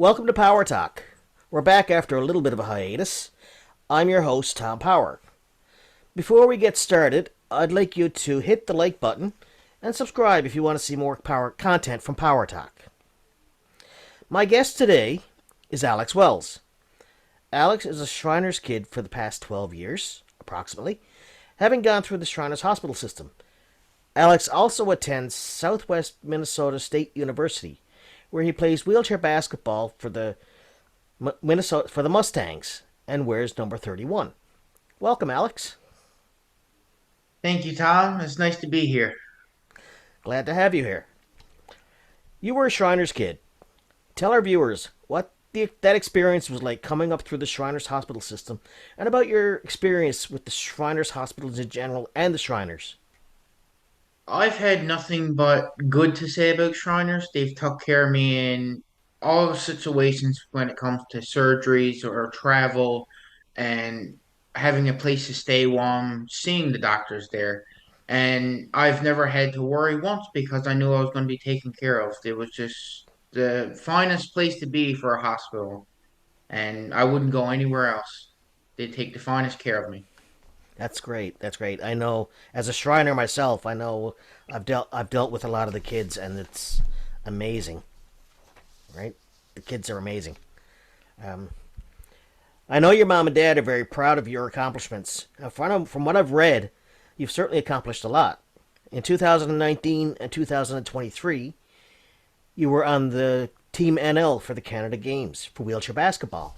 Welcome to PowerTalk. We're back after a little bit of a hiatus. I'm your host, Tom Power. Before we get started, I'd like you to hit the like button and subscribe if you want to see more power content from PowerTalk. My guest today is Alex Wells. Alex is a Shriners kid for the past 12 years, approximately, having gone through the Shriners hospital system. Alex also attends Southwest Minnesota State University, where he plays wheelchair basketball for the Mustangs and wears number 31. Welcome, Alex. Thank you, Tom. It's nice to be here. Glad to have you here. You were a Shriners kid. Tell our viewers what that experience was like coming up through the Shriners hospital system and about your experience with the Shriners hospitals in general and the Shriners. I've had nothing but good to say about Shriners. They've took care of me in all situations when it comes to surgeries or travel and having a place to stay while I'm seeing the doctors there. And I've never had to worry once because I knew I was going to be taken care of. It was just the finest place to be for a hospital, and I wouldn't go anywhere else. They take the finest care of me. That's great. That's great. I know as a Shriner myself, I know I've dealt with a lot of the kids and it's amazing. Right? The kids are amazing. Um, I know your mom and dad are very proud of your accomplishments. From what I've read, you've certainly accomplished a lot. In 2019 and 2023, you were on the Team NL for the Canada Games for wheelchair basketball.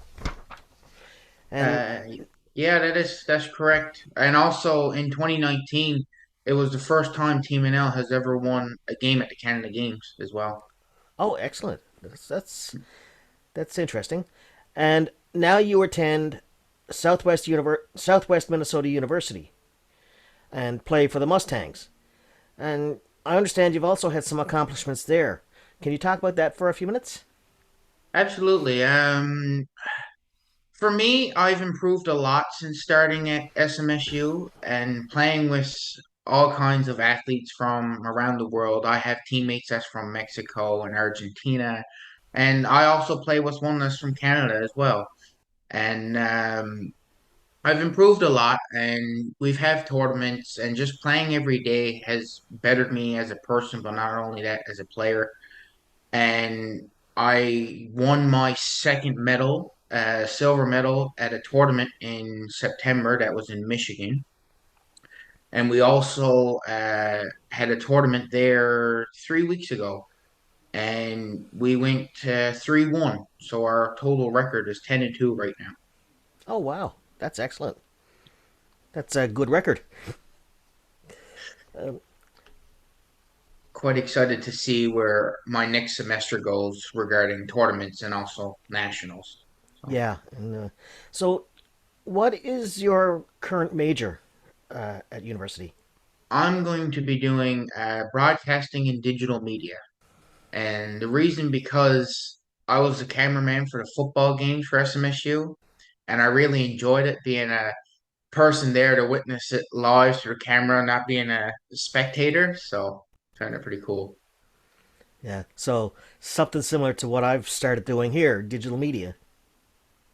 And Uh, yeah, that's correct. And also in 2019, it was the first time Team NL has ever won a game at the Canada Games as well. oh, excellent. That's interesting. And now you attend Southwest Minnesota University and play for the Mustangs. And I understand you've also had some accomplishments there. Can you talk about that for a few minutes? Absolutely. For me, I've improved a lot since starting at SMSU and playing with all kinds of athletes from around the world. I have teammates that's from Mexico and Argentina, and I also play with one that's from Canada as well. And I've improved a lot, and we've had tournaments, and just playing every day has bettered me as a person, but not only that, as a player. And I won my second medal, silver medal, at a tournament in September that was in Michigan. And we also had a tournament there 3 weeks ago, and we went 3-1. So our total record is 10-2 right now. Oh, wow. That's excellent. That's a good record. Um, Quite excited to see where my next semester goes regarding tournaments and also nationals. So yeah. So, what is your current major at university? I'm going to be doing broadcasting and digital media. And the reason because I was a cameraman for the football games for SMSU, and I really enjoyed it being a person there to witness it live through camera, not being a spectator. So found it pretty cool. Yeah. So, something similar to what I've started doing here, digital media.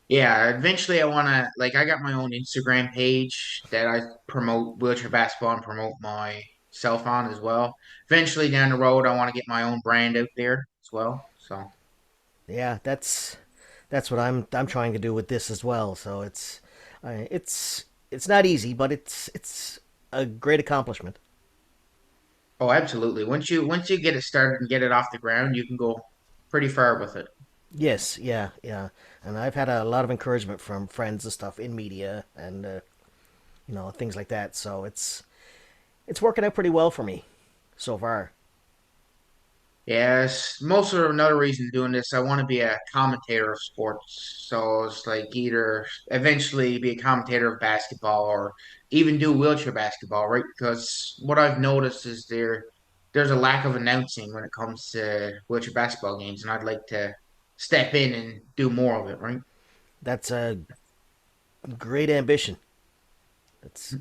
Yeah, eventually I want to like I got my own Instagram page that I promote wheelchair basketball and promote myself on as well. Eventually down the road I want to get my own brand out there as well. So, Yeah, that's what I'm trying to do with this as well. So it's not easy, but it's a great accomplishment. oh, absolutely. Once you get it started and get it off the ground, you can go pretty far with it. Yes, yeah, yeah. And I've had a lot of encouragement from friends and stuff in media and things like that. So it's working out pretty well for me so far. Yes, most of another reason doing this, I want to be a commentator of sports. So it's like either eventually be a commentator of basketball or even do wheelchair basketball, right? Because what I've noticed is there's a lack of announcing when it comes to wheelchair basketball games, and I'd like to step in and do more of it, right? That's a great ambition. It's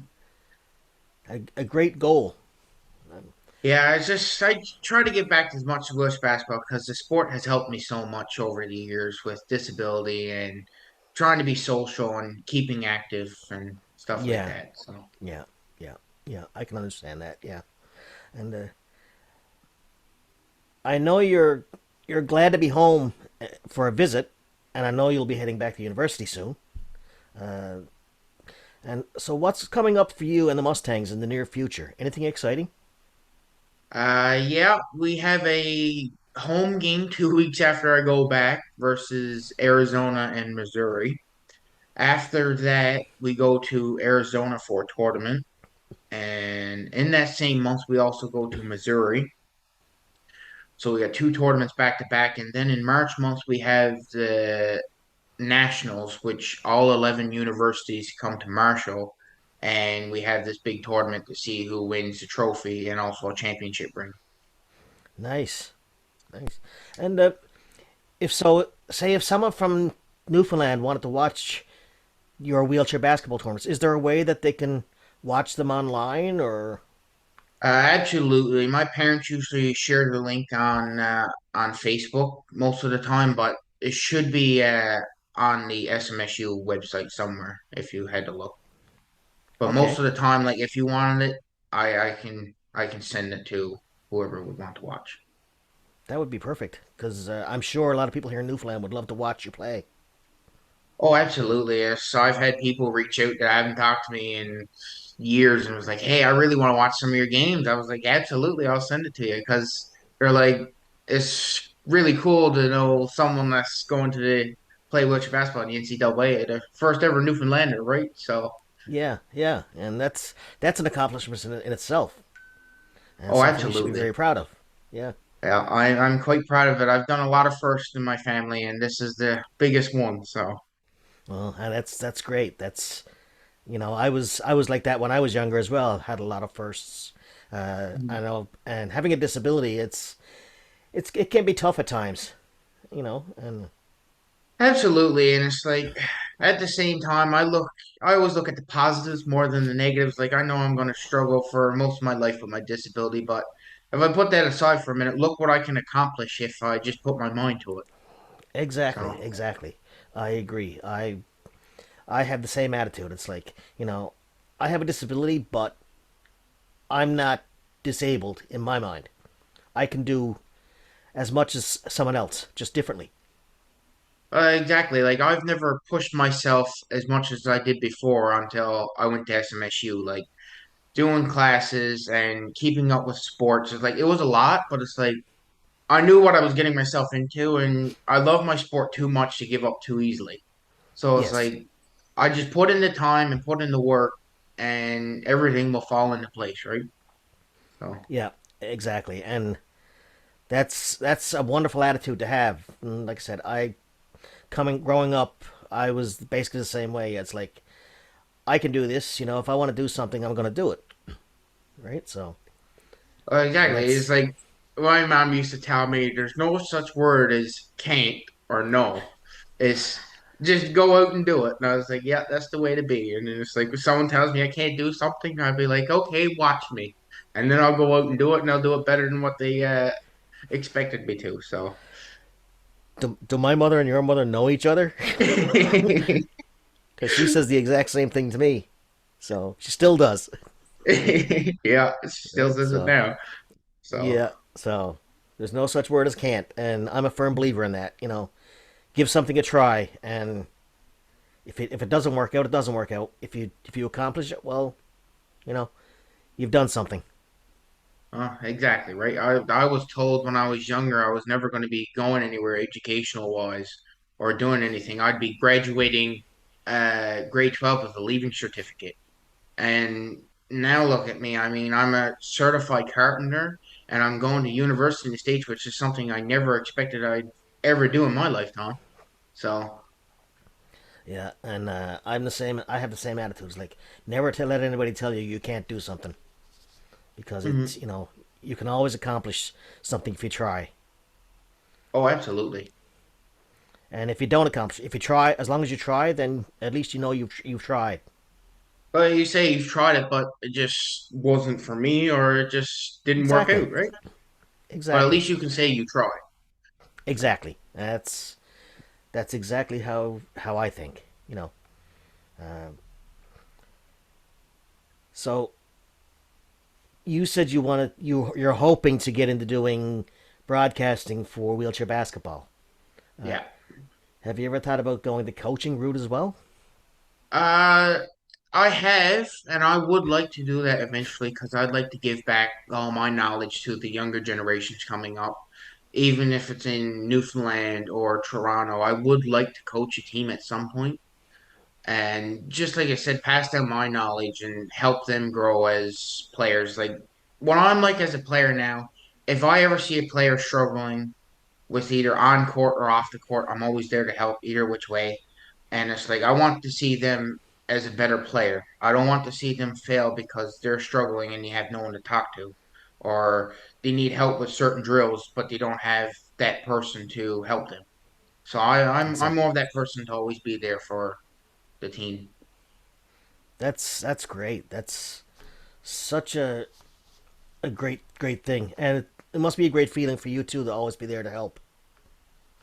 a great goal. Yeah, I try to get back to as much English basketball because the sport has helped me so much over the years with disability and trying to be social and keeping active and stuff like Yeah, that. So, yeah, yeah, yeah. I can understand that. Yeah, and I know you're glad to be home for a visit, and I know you'll be heading back to university soon. Uh, and so, what's coming up for you and the Mustangs in the near future? Anything exciting? yeah, we have a home game 2 weeks after I go back versus Arizona and Missouri. After that, we go to Arizona for a tournament. And in that same month, we also go to Missouri. So we got two tournaments back to back. And then in March month, we have the Nationals, which all 11 universities come to Marshall. And we have this big tournament to see who wins the trophy and also a championship ring. Nice, nice. And if so, say if someone from Newfoundland wanted to watch your wheelchair basketball tournaments, is there a way that they can watch them online or? Absolutely. My parents usually share the link on Facebook most of the time, but it should be on the SMSU website somewhere if you had to look. But most Okay, of the time, like if you wanted it, I can send it to whoever would want to watch. that would be perfect because I'm sure a lot of people here in Newfoundland would love to watch you play. Oh, absolutely. Yes. I've had people reach out that haven't talked to me in years and was like, "Hey, I really want to watch some of your games." I was like, "Absolutely, I'll send it to you," because they're like, it's really cool to know someone that's going to play wheelchair basketball in the NCAA, the first ever Newfoundlander, right? So, Yeah, yeah, and that's an accomplishment in itself, and oh, something you should be absolutely. very proud of. Yeah, Yeah, I'm quite proud of it. I've done a lot of firsts in my family, and this is the biggest one. So, well, and that's great. That's I was like that when I was younger as well. Had a lot of firsts. I know, and having a disability, it can be tough at times. And absolutely. And it's like at the same time, I always look at the positives more than the negatives. Like I know I'm going to struggle for most of my life with my disability, but if I put that aside for a minute, look what I can accomplish if I just put my mind to it. exactly, So, exactly. I agree. I have the same attitude. It's like I have a disability, but I'm not disabled in my mind. I can do as much as someone else, just differently. exactly. Like I've never pushed myself as much as I did before until I went to SMSU. Like doing classes and keeping up with sports. It's like it was a lot, but it's like I knew what I was getting myself into, and I love my sport too much to give up too easily. So it's Yes. like I just put in the time and put in the work, and everything will fall into place, right? So, Yeah, exactly. And that's a wonderful attitude to have. And like I said, I coming growing up, I was basically the same way. It's like I can do this. If I want to do something, I'm going to do it. Right. So, and exactly. It's that's like my mom used to tell me there's no such word as can't or no. It's just go out and do it. And I was like, yeah, that's the way to be. And then it's like if someone tells me I can't do something, I'd be like, okay, watch me. And then I'll go out and do it, and I'll do it better than what they expected me to. So, do my mother and your mother know each other? Because she says the exact same thing to me. So she still does. yeah, it still Right. says it So now. So, yeah. So there's no such word as can't, and I'm a firm believer in that. Give something a try, and if it doesn't work out, it doesn't work out. If you accomplish it, well, you know, you've done something. exactly, right. I was told when I was younger I was never going to be going anywhere educational wise or doing anything. I'd be graduating grade 12 with a leaving certificate. And now look at me. I mean, I'm a certified carpenter and I'm going to university in the States, which is something I never expected I'd ever do in my lifetime. So, Yeah, and I'm the same. I have the same attitudes. Like never to let anybody tell you you can't do something because it's mhm. you can always accomplish something if you try. Oh, absolutely. And if you don't accomplish, if you try, as long as you try, then at least you've tried. Well, you say you've tried it, but it just wasn't for me, or it just didn't work Exactly. out, right? But at Exactly. least you can say you tried. Exactly. That's exactly how I think. So you said you're hoping to get into doing broadcasting for wheelchair basketball. Yeah. Have you ever thought about going the coaching route as well? Uh, I have, and I would like to do that eventually because I'd like to give back all my knowledge to the younger generations coming up. Even if it's in Newfoundland or Toronto, I would like to coach a team at some point. And just like I said, pass down my knowledge and help them grow as players. Like what I'm like as a player now, if I ever see a player struggling with either on court or off the court, I'm always there to help either which way. And it's like I want to see them as a better player. I don't want to see them fail because they're struggling and you have no one to talk to, or they need help with certain drills, but they don't have that person to help them. So I'm more Exactly. of that person to always be there for the team. That's great. That's such a great thing, and it must be a great feeling for you too to always be there to help.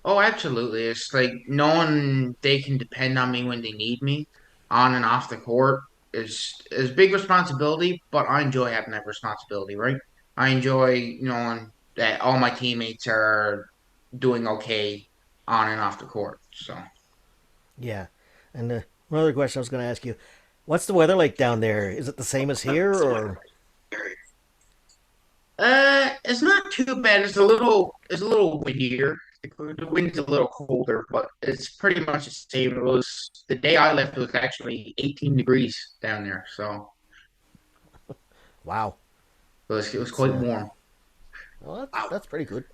Oh, absolutely. It's like knowing they can depend on me when they need me on and off the court is big responsibility, but I enjoy having that responsibility, right? I enjoy knowing that all my teammates are doing okay on and off the court. So, Yeah. And one other question I was going to ask you: what's the weather like down there? Is it the same as here, or it's not too bad. It's a little windier. The wind's a little colder, but it's pretty much the same. It was the day I left, it was actually 18 degrees down there, so wow? it was It's quite warm. well, that's pretty good.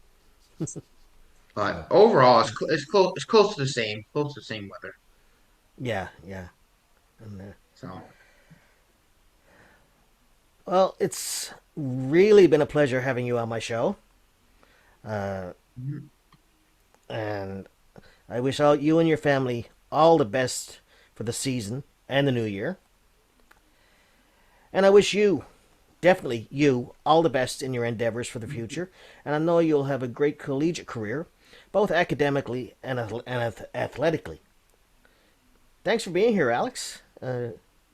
So But overall, it's close to the same, close to the same weather. yeah, yeah. And So well, it's really been a pleasure having you on my show, uh, mhm. and I wish all you and your family all the best for the season and the new year. And I wish you, definitely you, all the best in your endeavors for the future. And I know you'll have a great collegiate career, both academically and athletically. Thanks for being here, Alex.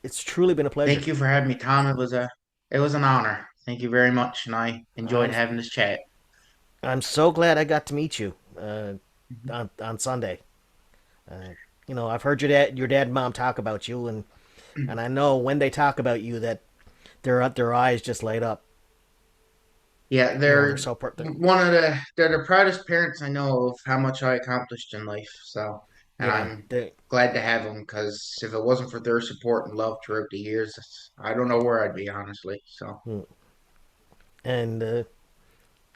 It's truly been a pleasure. Thank you for having me, Tom. It was an honor. Thank you very much, and I enjoyed I'm having this chat. I'm so glad I got to meet you Mhm. on Sunday. Uh, I've heard your dad and mom talk about you, and I know when they talk about you that their eyes just light up. Yeah, They're they're so perfect. they're the proudest parents I know of how much I accomplished in life. So, and Yeah, I'm glad to have them because if it wasn't for their support and love throughout the years, I don't know where I'd be honestly. So, and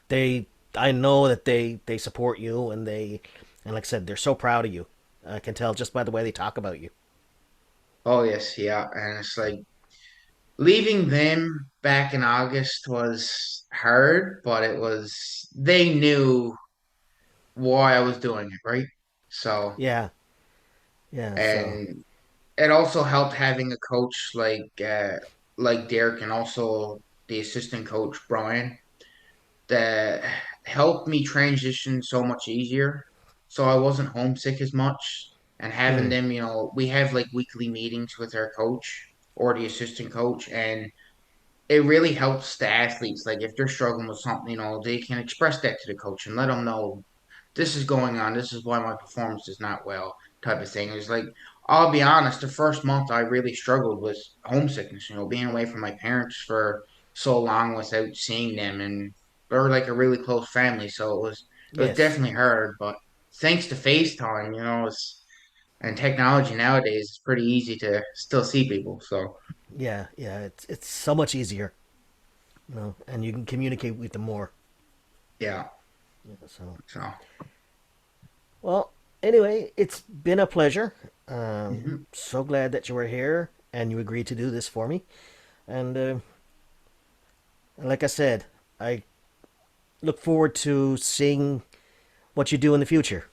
they I know that they support you and like I said they're so proud of you. I can tell just by the way they talk about you. oh yes, yeah, and it's like leaving them back in August was hard, but it was they knew why I was doing it, right? So, Yeah, yeah. So and it also helped having a coach like Derek and also the assistant coach Brian that helped me transition so much easier. So I wasn't homesick as much. And having mm, them, we have like weekly meetings with our coach or the assistant coach, and it really helps the athletes. Like if they're struggling with something, they can express that to the coach and let them know this is going on. This is why my performance is not well, type of thing. It's like I'll be honest, the first month I really struggled with homesickness. Being away from my parents for so long without seeing them, and they're like a really close family. So it was yes, definitely hard. But thanks to FaceTime, and technology nowadays, it's pretty easy to still see people. So yeah. It's so much easier, and you can communicate with them more. yeah. So So. well, anyway, it's been a pleasure. Mhm. So glad that you were here and you agreed to do this for me. And like I said, I look forward to seeing what you do in the future.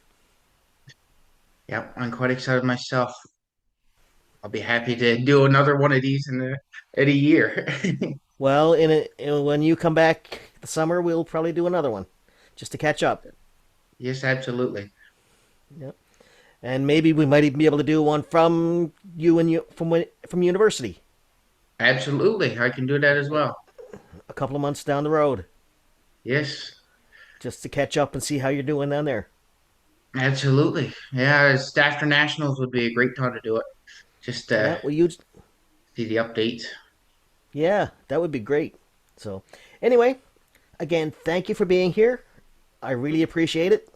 Yep, I'm quite excited myself. I'll be happy to do another one of these in a year. Well, when you come back the summer, we'll probably do another one, just to catch up. Yes, absolutely. Yep. And maybe we might even be able to do one from you from university Absolutely. I can do that as well. a couple of months down the road, Yes, just to catch up and see how you're doing down there. absolutely. Yeah, after nationals would be a great time to do it. Just Yeah, well, you see the updates. yeah, that would be great. So, anyway, again, thank you for being here. I really appreciate it,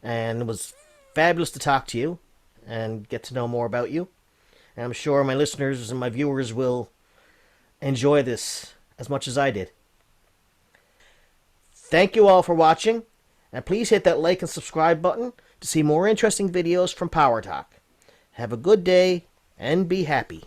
and it was fabulous to talk to you and get to know more about you. And I'm sure my listeners and my viewers will enjoy this as much as I did. Thank you all for watching, and please hit that like and subscribe button to see more interesting videos from PowerTalk. Have a good day and be happy.